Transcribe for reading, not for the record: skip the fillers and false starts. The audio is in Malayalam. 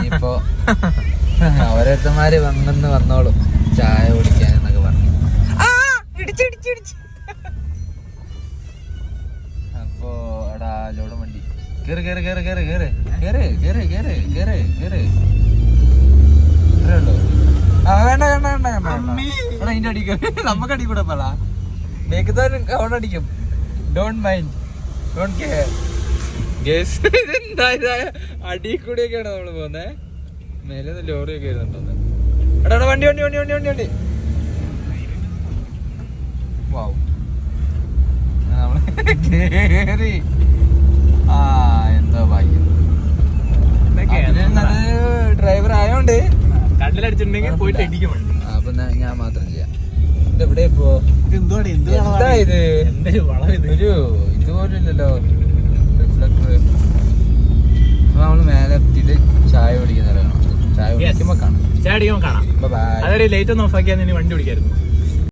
ഇപ്പൊ ഓരോരുത്തന്മാര് വന്നോളും ചായ കുടിക്കാൻ എന്നൊക്കെ പറഞ്ഞു. അപ്പൊ എടാ ലോഡ് വണ്ടി കേറ് കേറ് കേറ് കേറ് കേറ് കേറ് കേറ് കേറ് കേറ് കേറ് ഇത്രയുള്ളൂ. വേണ്ട വേണ്ട വേണ്ട വേണ്ട എടാ ഇതിന്റെ അടിക്കും നമുക്ക് അടിക്കൂടെ പല ബേക്കത്തോരും അവിടെ അടിക്കും. Don't mind don't care. അടി കൂടിയൊക്കെയാണ് നമ്മള് പോകുന്നേ. മേലെ ലോറിയൊക്കെ വരുന്നുണ്ടോ? എടാ വണ്ടി വണ്ടി വണ്ടി വണ്ടി വണ്ടി വണ്ടി വാവ് നമ്മള് കേറി. ആ എന്തോ ഭാഗ്യം ഡ്രൈവർ ആയോണ്ട് കണ്ണിലടിച്ചിട്ടുണ്ടെങ്കിൽ പോയിട്ട് അടിക്കും വണ്ടി. അപ്പൊ ഞാൻ മാത്രം ചെയ്യാം. ഇതെവിടെ ഇപ്പോ? എന്താ ഇത്? ഒരു ഇതുപോലും ഇല്ലല്ലോ റിഫ്ലക്ടർ. നമ്മള് മേലെ എത്തിയിട്ട് ചായ കുടിക്കുന്ന ചായ കുടിക്കുമ്പോ കാണാം. ചായ അടിക്കുമ്പോ കാണാം. ബൈ. അതൊരു ലൈറ്റ് ഒന്ന് ഓഫ് ആക്കിയാൽ വണ്ടി പിടിക്കായിരുന്നു.